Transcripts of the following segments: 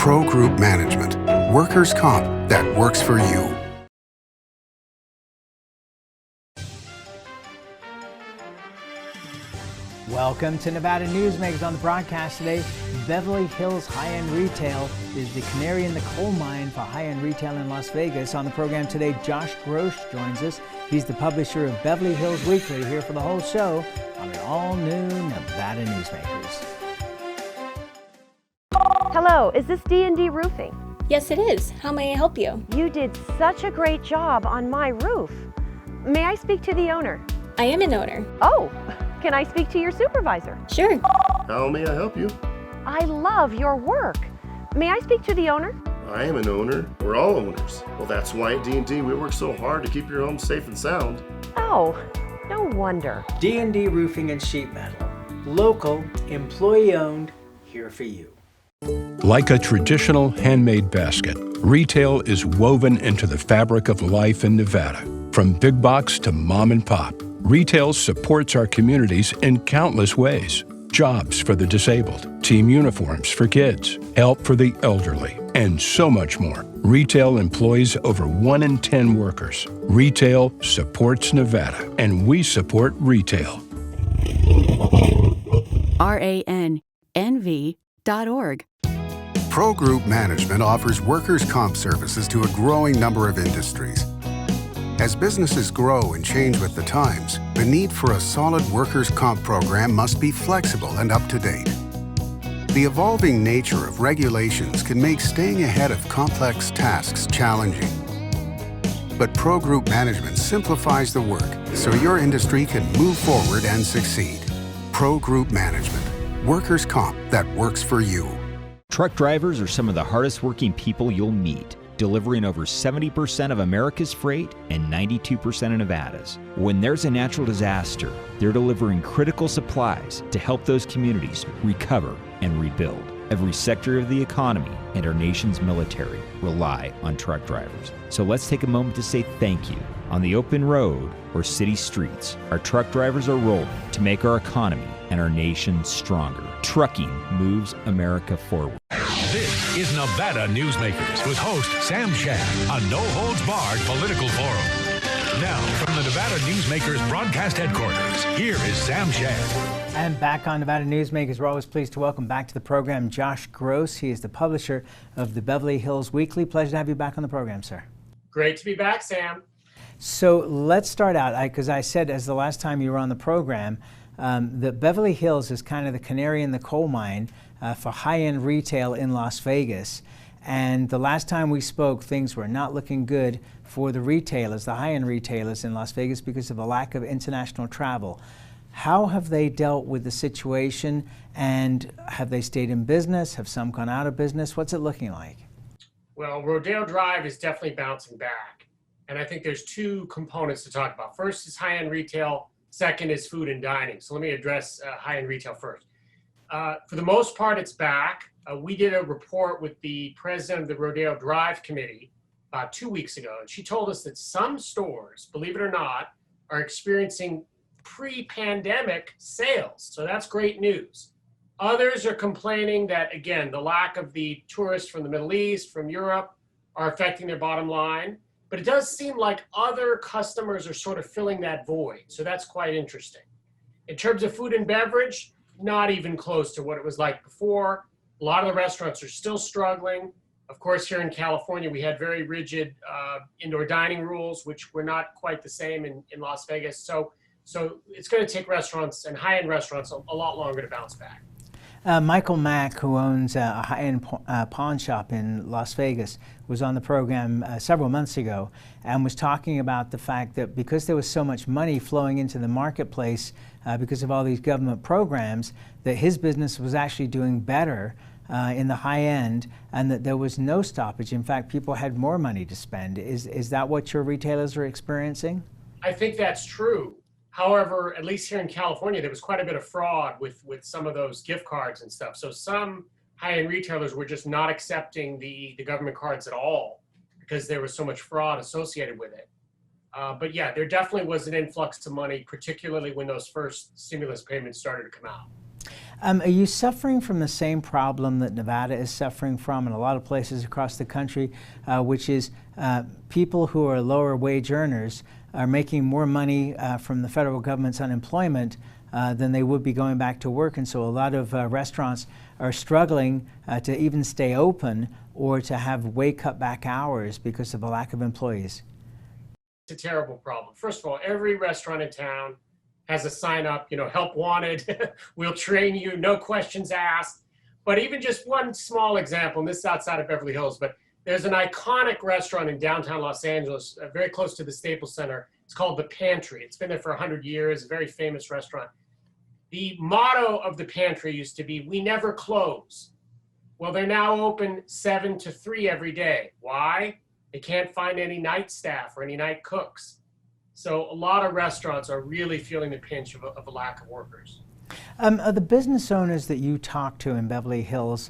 Pro Group Management, workers' comp that works for you. Welcome to Nevada Newsmakers. On the broadcast today, Beverly Hills high-end retail is the canary in the coal mine for high-end retail in Las Vegas. On the program today, Josh Gross joins us. He's the publisher of Beverly Hills Weekly, here for the whole show on the all-new Nevada Newsmakers. Hello, is this D&D Roofing? Yes, it is. How may I help you? You did such a great job on my roof. May I speak to the owner? I am an owner. Oh, can I speak to your supervisor? Sure. How may I help you? I love your work. May I speak to the owner? I am an owner. We're all owners. Well, that's why at D&D we work so hard to keep your home safe and sound. Oh, no wonder. D&D Roofing and Sheet Metal. Local, employee-owned, here for you. Like a traditional handmade basket, retail is woven into the fabric of life in Nevada. From big box to mom and pop, retail supports our communities in countless ways. Jobs for the disabled, team uniforms for kids, help for the elderly, and so much more. Retail employs over 1 in 10 workers. Retail supports Nevada, and we support retail. RANNV.org. Pro Group Management offers workers' comp services to a growing number of industries. As businesses grow and change with the times, the need for a solid workers' comp program must be flexible and up to date. The evolving nature of regulations can make staying ahead of complex tasks challenging. But Pro Group Management simplifies the work so your industry can move forward and succeed. Pro Group Management, workers' comp that works for you. Truck drivers are some of the hardest working people you'll meet, delivering over 70% of America's freight and 92% of Nevada's. When there's a natural disaster, they're delivering critical supplies to help those communities recover and rebuild. Every sector of the economy and our nation's military rely on truck drivers. So let's take a moment to say thank you. On the open road or city streets, our truck drivers are rolling to make our economy and our nation stronger. Trucking moves America forward. This is Nevada Newsmakers with host Sam Shad, a no-holds-barred political forum. Now, from the Nevada Newsmakers broadcast headquarters, here is Sam Shad. And back on Nevada Newsmakers, we're always pleased to welcome back to the program Josh Gross. He is the publisher of the Beverly Hills Weekly. Pleasure to have you back on the program, sir. Great to be back, Sam. So let's start out, because I said as the last time you were on the program, that Beverly Hills is kind of the canary in the coal mine for high-end retail in Las Vegas. And the last time we spoke, things were not looking good for the retailers, the high-end retailers in Las Vegas, because of a lack of international travel. How have they dealt with the situation, and have they stayed in business? Have some gone out of business? What's it looking like? Well, Rodeo Drive is definitely bouncing back. And I think there's two components to talk about. First is high-end retail. Second is food and dining. So let me address high-end retail first. For the most part, it's back. We did a report with the president of the Rodeo Drive Committee about 2 weeks ago, and she told us that some stores, believe it or not, are experiencing pre-pandemic sales. So that's great news. Others are complaining that, again, the lack of the tourists from the Middle East, from Europe, are affecting their bottom line. But it does seem like other customers are sort of filling that void. So that's quite interesting. In terms of food and beverage, not even close to what it was like before. A lot of the restaurants are still struggling. Of course, here in California, we had very rigid indoor dining rules, which were not quite the same in Las Vegas. So it's going to take restaurants and high-end restaurants a lot longer to bounce back. Michael Mack, who owns a high-end pawn shop in Las Vegas, was on the program several months ago and was talking about the fact that because there was so much money flowing into the marketplace because of all these government programs, that his business was actually doing better in the high end, and that there was no stoppage. In fact, people had more money to spend. Is that what your retailers are experiencing? I think that's true. However, at least here in California, there was quite a bit of fraud with some of those gift cards and stuff. So some high-end retailers were just not accepting the government cards at all because there was so much fraud associated with it. But yeah, there definitely was an influx of money, particularly when those first stimulus payments started to come out. Are you suffering from the same problem that Nevada is suffering from in a lot of places across the country, which is people who are lower wage earners are making more money from the federal government's unemployment than they would be going back to work, and so a lot of restaurants are struggling to even stay open or to have way cut back hours because of a lack of employees? It's a terrible problem. First of all, every restaurant in town has a sign up, help wanted, we'll train you, no questions asked. But even just one small example, and this is outside of Beverly Hills, but there's an iconic restaurant in downtown Los Angeles, very close to the Staples Center. It's called The Pantry. It's been there for 100 years, a very famous restaurant. The motto of The Pantry used to be, "We never close." Well, they're now open 7 to 3 every day. Why? They can't find any night staff or any night cooks. So a lot of restaurants are really feeling the pinch of a lack of workers. Are the business owners that you talk to in Beverly Hills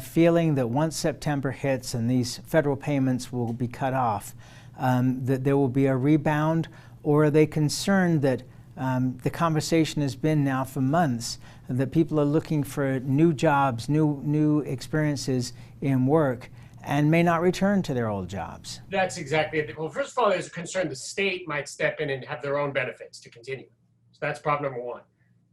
feeling that once September hits and these federal payments will be cut off, that there will be a rebound, or are they concerned that the conversation has been now for months that people are looking for new jobs, new experiences in work, and may not return to their old jobs? That's exactly it. Well, first of all, there's a concern the state might step in and have their own benefits to continue. So that's problem number one.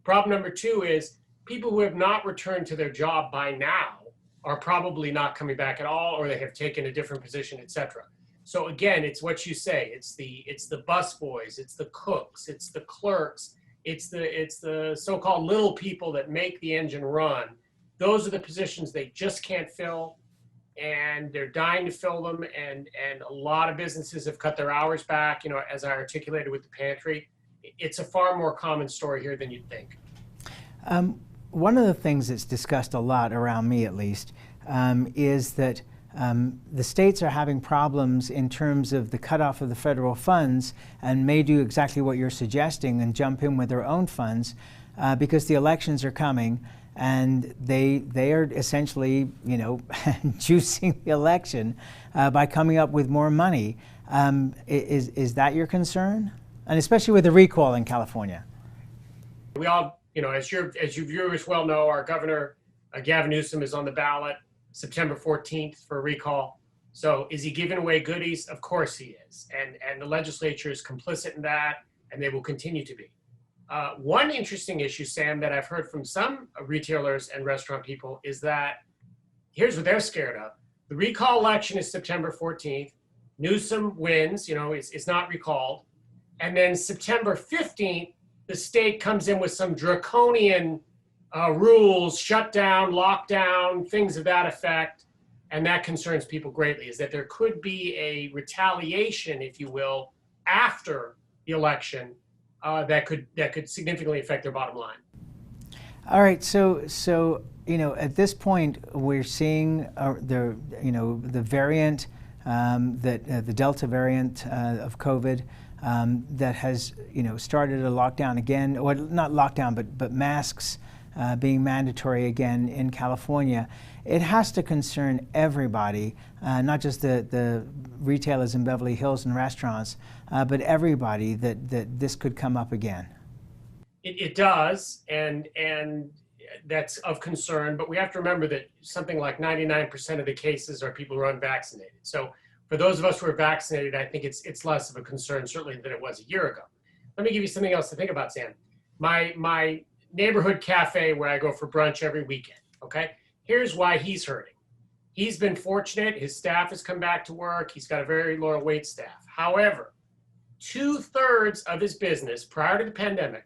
Problem number two is people who have not returned to their job by now are probably not coming back at all, or they have taken a different position, etc. So again, it's what you say. It's the busboys, it's the cooks, it's the clerks, it's the so-called little people that make the engine run. Those are the positions they just can't fill, and they're dying to fill them. And a lot of businesses have cut their hours back. As I articulated with The Pantry, it's a far more common story here than you'd think. One of the things that's discussed a lot, around me at least, is that the states are having problems in terms of the cutoff of the federal funds, and may do exactly what you're suggesting and jump in with their own funds because the elections are coming, and they are essentially, juicing the election by coming up with more money. Is that your concern? And especially with the recall in California. We all, as your viewers well know, our governor, Gavin Newsom, is on the ballot September 14th for a recall. So is he giving away goodies? Of course he is. And the legislature is complicit in that, and they will continue to be. One interesting issue, Sam, that I've heard from some retailers and restaurant people is that here's what they're scared of. The recall election is September 14th. Newsom wins, it's not recalled. And then September 15th, the state comes in with some draconian rules, shutdown, lockdown, things of that effect. And that concerns people greatly, is that there could be a retaliation, if you will, after the election that could significantly affect their bottom line. All right, so at this point we're seeing the variant, the Delta variant of COVID that has started a lockdown again, or not lockdown, but masks being mandatory again in California. It has to concern everybody, not just the retailers in Beverly Hills and restaurants, but everybody that this could come up again. It does, and that's of concern, but we have to remember that something like 99% of the cases are people who are unvaccinated. So for those of us who are vaccinated, I think it's less of a concern, certainly, than it was a year ago. Let me give you something else to think about, Sam. My neighborhood cafe where I go for brunch every weekend, okay? Here's why he's hurting. He's been fortunate. His staff has come back to work. He's got a very loyal wait staff. However, 2/3 of his business prior to the pandemic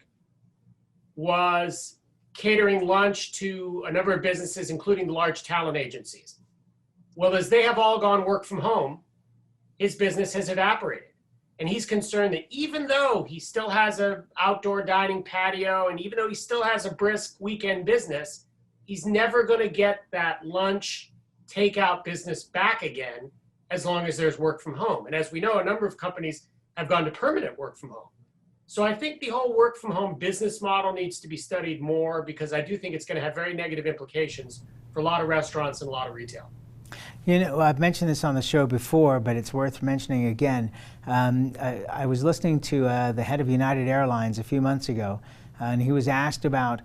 was catering lunch to a number of businesses, including the large talent agencies. Well, as they have all gone work from home, his business has evaporated. And he's concerned that even though he still has an outdoor dining patio, and even though he still has a brisk weekend business, he's never going to get that lunch takeout business back again as long as there's work from home. And as we know, a number of companies have gone to permanent work from home. So I think the whole work from home business model needs to be studied more, because I do think it's going to have very negative implications for a lot of restaurants and a lot of retail. I've mentioned this on the show before, but it's worth mentioning again. I was listening to the head of United Airlines a few months ago, and he was asked about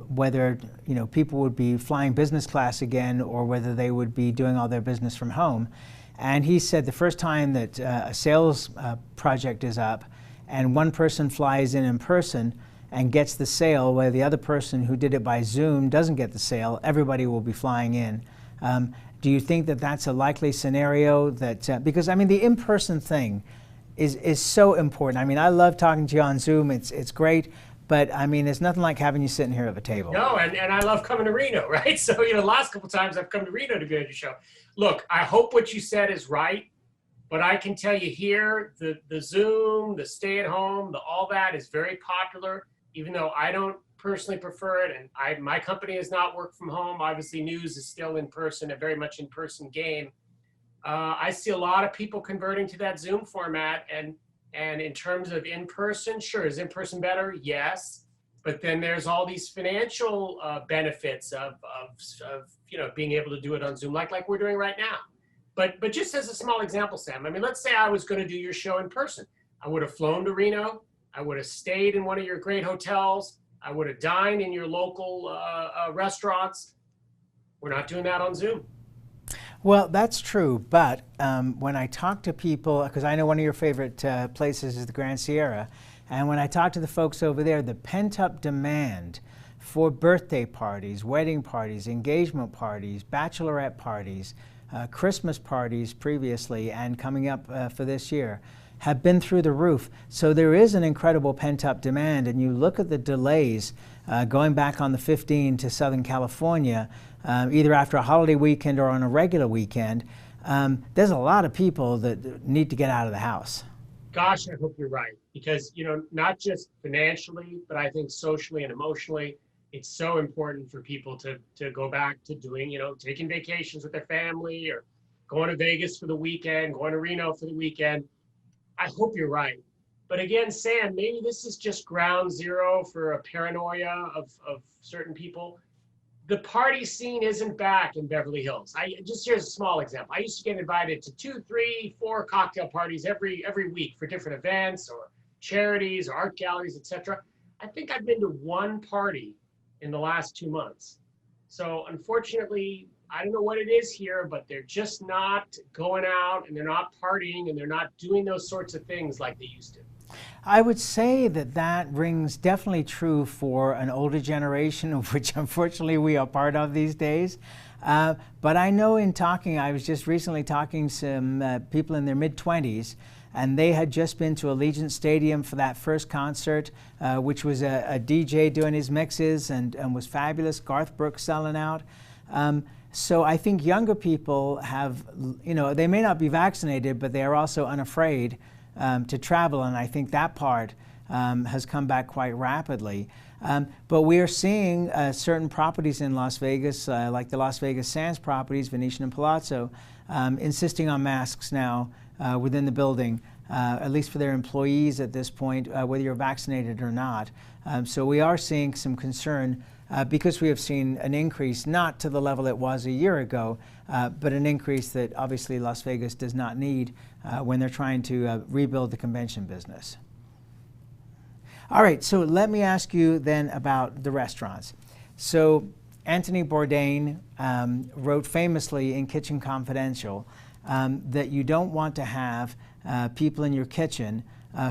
whether people would be flying business class again or whether they would be doing all their business from home. And he said the first time that a sales project is up and one person flies in person and gets the sale, where the other person who did it by Zoom doesn't get the sale, everybody will be flying in. Do you think that that's a likely scenario? That because I mean the in-person thing is so important. I mean I love talking to you on Zoom. It's great, but I mean it's nothing like having you sitting here at a table. No, and I love coming to Reno, right? So the last couple times I've come to Reno to be on your show. Look, I hope what you said is right, but I can tell you here the Zoom, the stay-at-home, all that is very popular. Even though I don't personally prefer it, and my company has not worked from home. Obviously, news is still in person, a very much in-person game. I see a lot of people converting to that Zoom format, and in terms of in-person, sure, is in-person better? Yes, but then there's all these financial benefits of being able to do it on Zoom, like we're doing right now. But just as a small example, Sam, I mean, let's say I was going to do your show in person. I would have flown to Reno. I would have stayed in one of your great hotels. I would have dined in your local restaurants. We're not doing that on Zoom. Well, that's true, but when I talk to people, because I know one of your favorite places is the Grand Sierra, and when I talk to the folks over there, the pent-up demand for birthday parties, wedding parties, engagement parties, bachelorette parties, Christmas parties previously and coming up for this year, have been through the roof. So there is an incredible pent-up demand, and you look at the delays going back on the 15 to Southern California, either after a holiday weekend or on a regular weekend. There's a lot of people that need to get out of the house. Gosh, I hope you're right, because not just financially, but I think socially and emotionally, it's so important for people to go back to doing, taking vacations with their family or going to Vegas for the weekend, going to Reno for the weekend. I hope you're right. But again, Sam, maybe this is just ground zero for a paranoia of certain people. The party scene isn't back in Beverly Hills. Here's a small example. I used to get invited to 2, 3, 4 cocktail parties every week for different events or charities or art galleries, etc. I think I've been to one party in the last 2 months. So unfortunately, I don't know what it is here, but they're just not going out and they're not partying and they're not doing those sorts of things like they used to. I would say that rings definitely true for an older generation, of which unfortunately we are part of these days. But I know I was just recently talking to some people in their mid-20s, and they had just been to Allegiant Stadium for that first concert, which was a DJ doing his mixes and was fabulous, Garth Brooks selling out. So I think younger people have, they may not be vaccinated, but they are also unafraid to travel, and I think that part has come back quite rapidly. But we are seeing certain properties in Las Vegas, like the Las Vegas Sands properties, Venetian and Palazzo, insisting on masks now within the building, at least for their employees at this point, whether you're vaccinated or not. So we are seeing some concern because we have seen an increase, not to the level it was a year ago, but an increase that obviously Las Vegas does not need when they're trying to rebuild the convention business. All right, so let me ask you then about the restaurants. So Anthony Bourdain wrote famously in Kitchen Confidential that you don't want to have people in your kitchen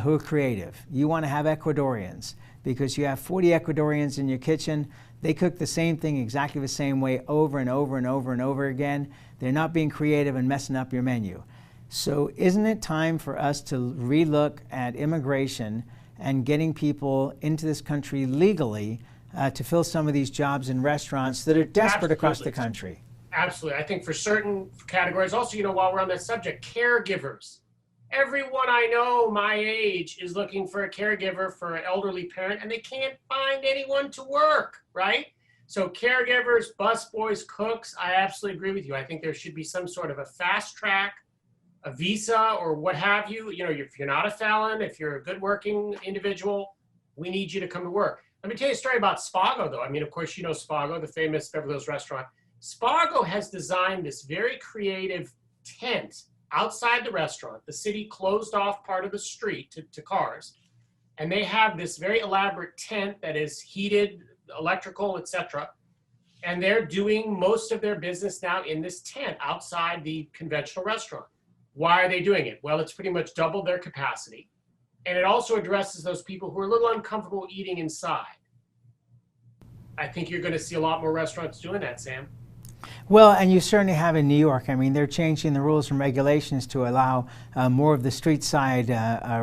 who are creative. You want to have Ecuadorians, because you have 40 Ecuadorians in your kitchen. They cook the same thing exactly the same way over and over and over and over again. They're not being creative and messing up your menu. So isn't it time for us to relook at immigration and getting people into this country legally to fill some of these jobs in restaurants that are desperate across the country? Absolutely. I think for certain categories, also, while we're on that subject, caregivers. Everyone I know my age is looking for a caregiver for an elderly parent, and they can't find anyone to work, right? So caregivers, busboys, cooks, I absolutely agree with you. I think there should be some sort of a fast track, a visa or what have you. If you're not a felon, if you're a good working individual, we need you to come to work. Let me tell you a story about Spago, though. I mean, of course, Spago, the famous Beverly Hills restaurant. Spago has designed this very creative tent outside the restaurant. The city closed off part of the street to cars, and they have this very elaborate tent that is heated electrical, etc. And they're doing most of their business now in this tent outside the conventional restaurant. Why are they doing it? Well, it's pretty much doubled their capacity. And it also addresses those people who are a little uncomfortable eating inside. I think you're going to see a lot more restaurants doing that, Sam. Well, and you certainly have in New York. I mean, they're changing the rules and regulations to allow more of the street side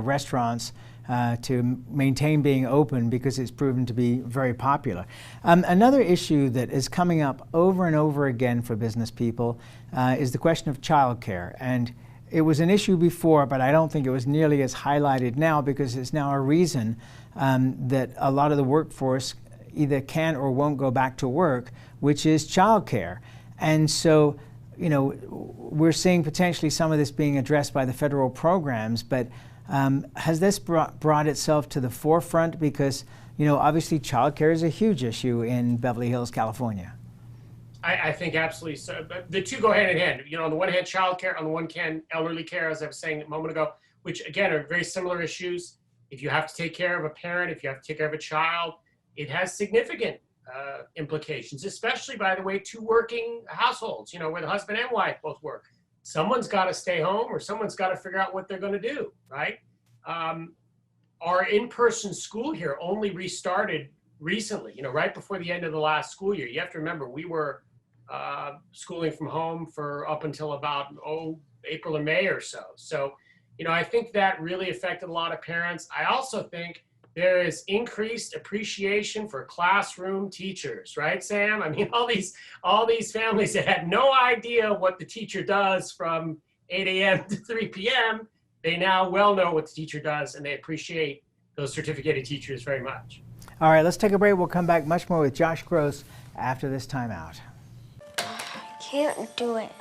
restaurants to maintain being open because it's proven to be very popular. Another issue that is coming up over and over again for business people is the question of childcare. And it was an issue before, but I don't think it was nearly as highlighted now because it's now a reason that a lot of the workforce either can or won't go back to work, which is childcare. And so, you know, we're seeing potentially some of this being addressed by the federal programs, but has this brought itself to the forefront? Because, you know, obviously childcare is a huge issue in Beverly Hills, California. I think absolutely so. But the two go hand in hand. You know, on the one hand, childcare, on the one hand, elderly care, as I was saying a moment ago, which again are very similar issues. If you have to take care of a parent, if you have to take care of a child, it has significant implications, especially, by the way, two working households, you know, where the husband and wife both work. Someone's got to stay home or someone's got to figure out what they're going to do, right? Our in-person school here only restarted recently, you know, right before the end of the last school year. You have to remember, we were schooling from home for up until about, April or May or so. So, you know, I think that really affected a lot of parents. I also think there is increased appreciation for classroom teachers, right, Sam? I mean, all these families that had no idea what the teacher does from 8 a.m. to 3 p.m., they now well know what the teacher does, and they appreciate those certificated teachers very much. All right, let's take a break. We'll come back much more with Josh Gross after this timeout. I can't do it.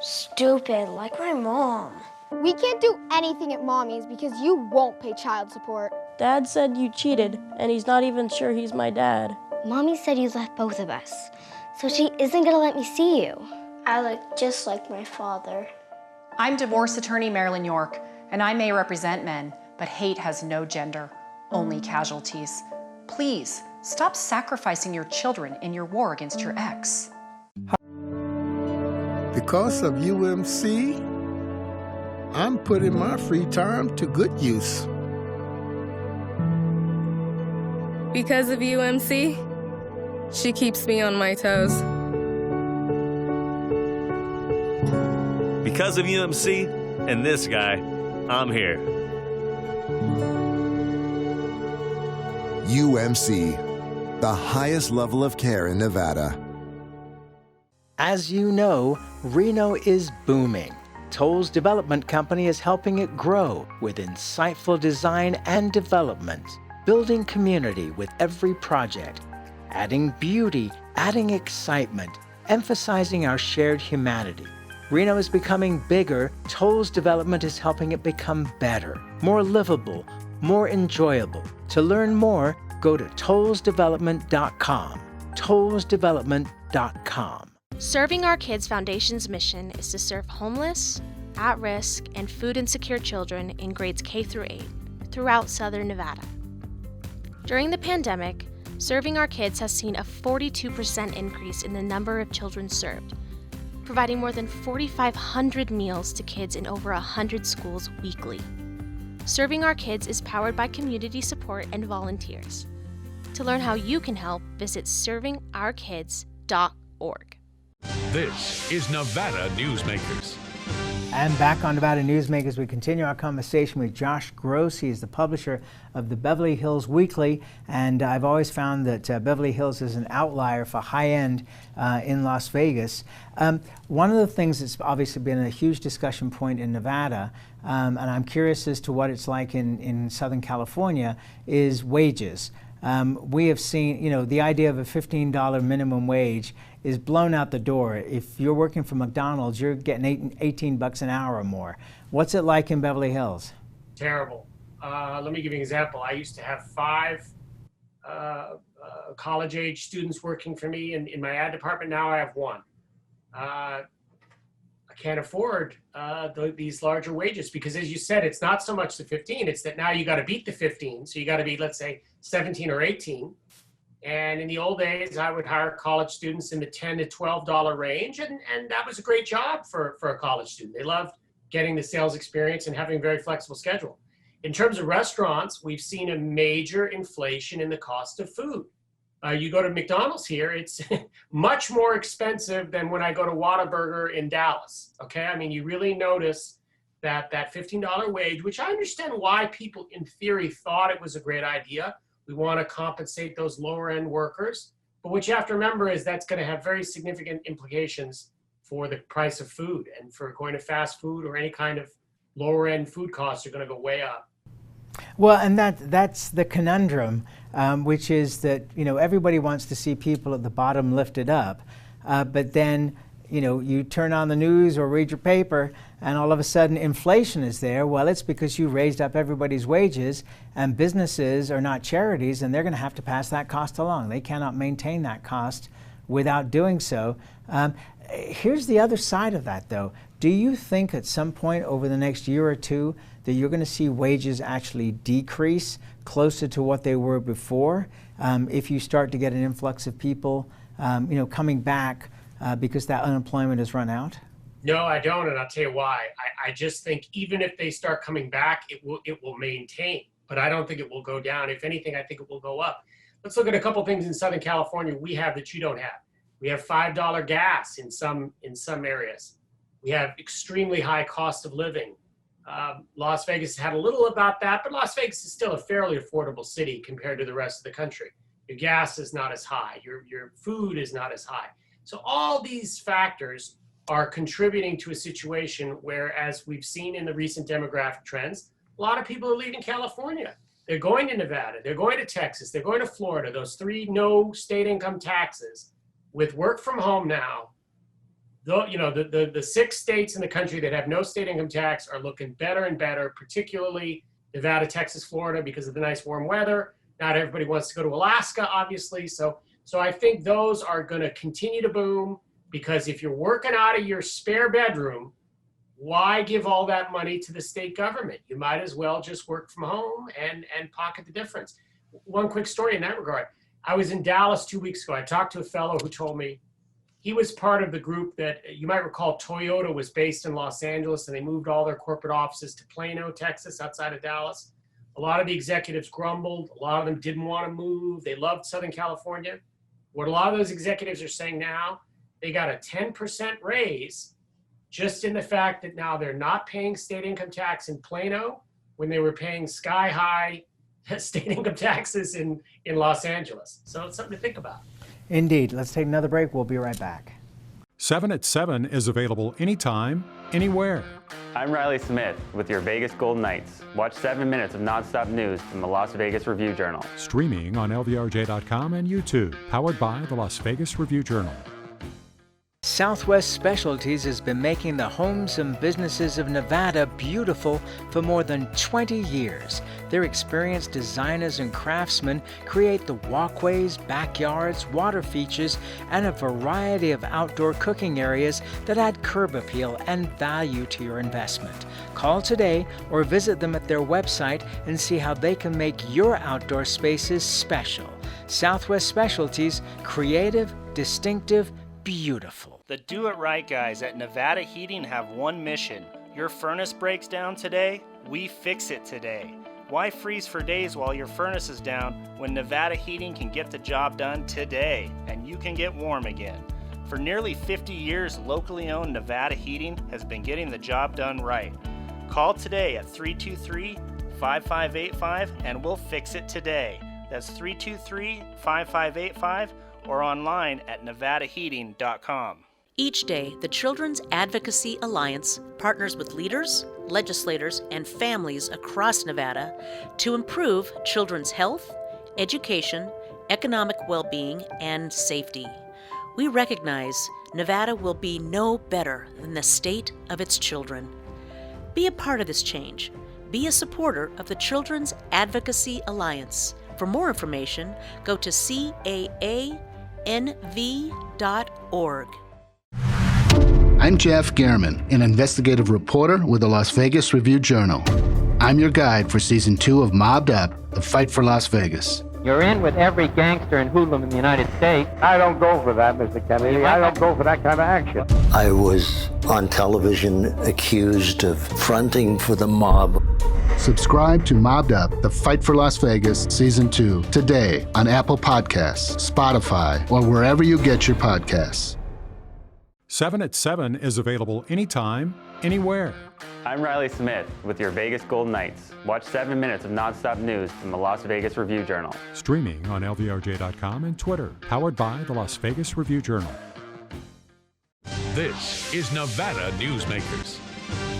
Stupid, like my mom. We can't do anything at Mommy's because you won't pay child support. Dad said you cheated, and he's not even sure he's my dad. Mommy said you left both of us, so she isn't gonna let me see you. I look just like my father. I'm divorce attorney Marilyn York, and I may represent men, but hate has no gender, only casualties. Please, stop sacrificing your children in your war against your ex. Because of UMC, I'm putting my free time to good use. Because of UMC, she keeps me on my toes. Because of UMC and this guy, I'm here. UMC, the highest level of care in Nevada. As you know, Reno is booming. Toll's development company is helping it grow with insightful design and development, building community with every project, adding beauty, adding excitement, emphasizing our shared humanity. Reno is becoming bigger. Toll's development is helping it become better, more livable, more enjoyable. To learn more, go to tollsdevelopment.com. tollsdevelopment.com. Serving Our Kids Foundation's mission is to serve homeless, at-risk, and food insecure children in grades K through 8 throughout Southern Nevada. During the pandemic, Serving Our Kids has seen a 42% increase in the number of children served, providing more than 4,500 meals to kids in over 100 schools weekly. Serving Our Kids is powered by community support and volunteers. To learn how you can help, visit servingourkids.org. This is Nevada Newsmakers. And back on Nevada Newsmakers, we continue our conversation with Josh Gross. He is the publisher of the Beverly Hills Weekly, and I've always found that Beverly Hills is an outlier for high-end in Las Vegas. One of the things that's obviously been a huge discussion point in Nevada, and I'm curious as to what it's like in Southern California, is wages. We have seen, you know, the idea of a $15 minimum wage is blown out the door. If you're working for McDonald's, you're getting 18 bucks an hour or more. What's it like in Beverly Hills? Terrible. Let me give you an example. I used to have 5 college-age students working for me in my ad department. Now I have 1. I can't afford these larger wages because, as you said, it's not so much the 15, it's that now you got to beat the 15. So you got to be, let's say, 17 or 18. And in the old days, I would hire college students in the $10 to $12 range, and that was a great job for a college student. They loved getting the sales experience and having a very flexible schedule. In terms of restaurants, we've seen a major inflation in the cost of food. You go to McDonald's here, it's much more expensive than when I go to Whataburger in Dallas, okay? I mean, you really notice that $15 wage, which I understand why people in theory thought it was a great idea. We want to compensate those lower end workers. But what you have to remember is that's going to have very significant implications for the price of food, and for going to fast food or any kind of lower end food costs are going to go way up. Well, and that's the conundrum, which is that, everybody wants to see people at the bottom lifted up, but then, you turn on the news or read your paper and all of a sudden inflation is there. Well, it's because you raised up everybody's wages, and businesses are not charities, and they're going to have to pass that cost along. They cannot maintain that cost without doing so. Here's the other side of that, though. Do you think at some point over the next year or two that you're going to see wages actually decrease closer to what they were before, if you start to get an influx of people, coming back because that unemployment has run out? No, I don't, and I'll tell you why. I just think even if they start coming back, it will maintain, but I don't think it will go down. If anything, I think it will go up. Let's look at a couple things in Southern California we have that you don't have. We have $5 gas in some areas. We have extremely high cost of living. Las Vegas had a little about that, but Las Vegas is still a fairly affordable city compared to the rest of the country. Your gas is not as high. Your food is not as high. So all these factors are contributing to a situation where, as we've seen in the recent demographic trends, a lot of people are leaving California. They're going to Nevada, they're going to Texas, they're going to Florida, those 3 no state income taxes. With work from home now, the 6 states in the country that have no state income tax are looking better and better, particularly Nevada, Texas, Florida, because of the nice warm weather. Not everybody wants to go to Alaska, obviously. So I think those are going to continue to boom, because if you're working out of your spare bedroom, why give all that money to the state government? You might as well just work from home and pocket the difference. One quick story in that regard. I was in Dallas 2 weeks ago. I talked to a fellow who told me he was part of the group that, you might recall, Toyota was based in Los Angeles, and they moved all their corporate offices to Plano, Texas, outside of Dallas. A lot of the executives grumbled. A lot of them didn't want to move. They loved Southern California. What a lot of those executives are saying now, they got a 10% raise just in the fact that now they're not paying state income tax in Plano when they were paying sky-high state income taxes in Los Angeles. So it's something to think about. Indeed. Let's take another break. We'll be right back. 7 at 7 is available anytime, anywhere. I'm Riley Smith with your Vegas Golden Knights. Watch 7 minutes of nonstop news from the Las Vegas Review-Journal. Streaming on LVRJ.com and YouTube. Powered by the Las Vegas Review-Journal. Southwest Specialties has been making the homes and businesses of Nevada beautiful for more than 20 years. Their experienced designers and craftsmen create the walkways, backyards, water features, and a variety of outdoor cooking areas that add curb appeal and value to your investment. Call today or visit them at their website and see how they can make your outdoor spaces special. Southwest Specialties, creative, distinctive, beautiful. The Do It Right guys at Nevada Heating have one mission. Your furnace breaks down today, we fix it today. Why freeze for days while your furnace is down when Nevada Heating can get the job done today and you can get warm again? For nearly 50 years, locally owned Nevada Heating has been getting the job done right. Call today at 323-5585 and we'll fix it today. That's 323-5585 or online at nevadaheating.com. Each day, the Children's Advocacy Alliance partners with leaders, legislators, and families across Nevada to improve children's health, education, economic well-being, and safety. We recognize Nevada will be no better than the state of its children. Be a part of this change. Be a supporter of the Children's Advocacy Alliance. For more information, go to caanv.org. I'm Jeff Gehrman, an investigative reporter with the Las Vegas Review-Journal. I'm your guide for Season 2 of Mobbed Up, The Fight for Las Vegas. You're in with every gangster and hoodlum in the United States. I don't go for that, Mr. Kennedy. I don't go for that kind of action. I was on television accused of fronting for the mob. Subscribe to Mobbed Up, The Fight for Las Vegas Season 2 today on Apple Podcasts, Spotify, or wherever you get your podcasts. 7 at 7 is available anytime, anywhere. I'm Riley Smith with your Vegas Golden Knights. Watch 7 minutes of nonstop news from the Las Vegas Review-Journal. Streaming on LVRJ.com and Twitter. Powered by the Las Vegas Review-Journal. This is Nevada Newsmakers.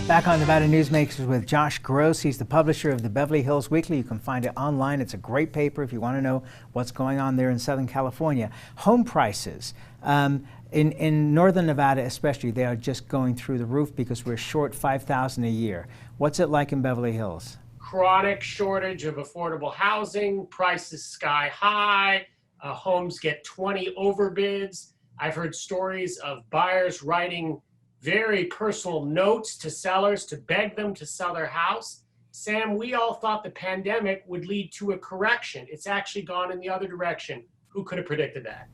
Back on Nevada Newsmakers with Josh Gross. He's the publisher of the Beverly Hills Weekly. You can find it online. It's a great paper if you want to know what's going on there in Southern California. Home prices. In Northern Nevada especially, they are just going through the roof because we're short $5,000 a year. What's it like in Beverly Hills? Chronic shortage of affordable housing, prices sky high, homes get 20 overbids. I've heard stories of buyers writing very personal notes to sellers to beg them to sell their house. Sam, we all thought the pandemic would lead to a correction. It's actually gone in the other direction. Who could have predicted that?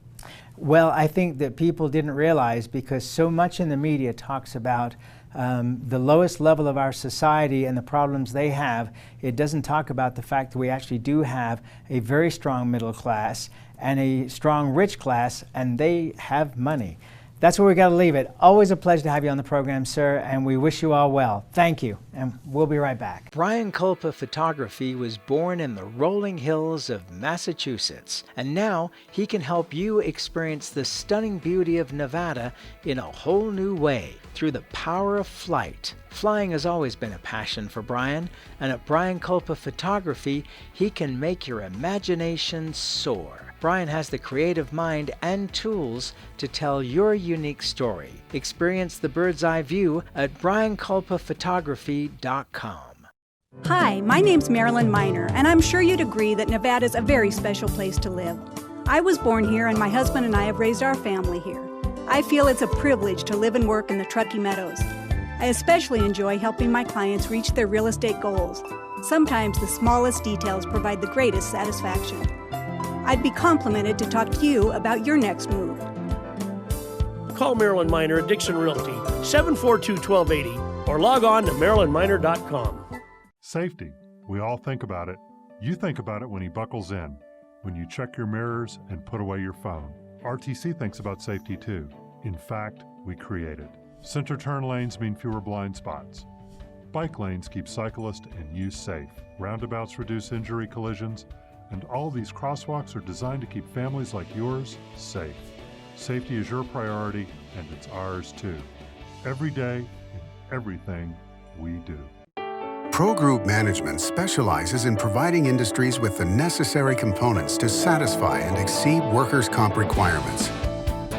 Well, I think that people didn't realize, because so much in the media talks about the lowest level of our society and the problems they have. It doesn't talk about the fact that we actually do have a very strong middle class and a strong rich class, and they have money. That's where we got to leave it. Always a pleasure to have you on the program, sir, and we wish you all well. Thank you, and we'll be right back. Brian Culpa Photography was born in the rolling hills of Massachusetts, and now he can help you experience the stunning beauty of Nevada in a whole new way through the power of flight. Flying has always been a passion for Brian, and at Brian Culpa Photography, he can make your imagination soar. Brian has the creative mind and tools to tell your unique story. Experience the bird's eye view at brianculpaphotography.com. Hi, my name's Marilyn Miner, and I'm sure you'd agree that Nevada's a very special place to live. I was born here, and my husband and I have raised our family here. I feel it's a privilege to live and work in the Truckee Meadows. I especially enjoy helping my clients reach their real estate goals. Sometimes the smallest details provide the greatest satisfaction. I'd be complimented to talk to you about your next move. Call Marilyn Miner at Dixon Realty, 742-1280, or log on to marilynminer.com. Safety. We all think about it. You think about it when he buckles in, when you check your mirrors and put away your phone. RTC thinks about safety too. In fact, we create it. Center turn lanes mean fewer blind spots. Bike lanes keep cyclists and you safe. Roundabouts reduce injury collisions. And all these crosswalks are designed to keep families like yours safe. Safety is your priority, and it's ours too. Every day, in everything we do. Pro Group Management specializes in providing industries with the necessary components to satisfy and exceed workers' comp requirements.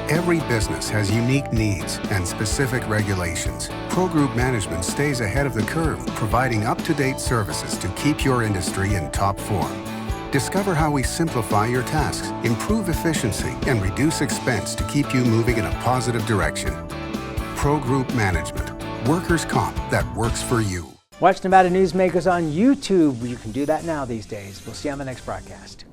Every business has unique needs and specific regulations. Pro Group Management stays ahead of the curve, providing up-to-date services to keep your industry in top form. Discover how we simplify your tasks, improve efficiency, and reduce expense to keep you moving in a positive direction. Pro Group Management. Workers' comp that works for you. Watch Nevada Newsmakers on YouTube. You can do that now these days. We'll see you on the next broadcast.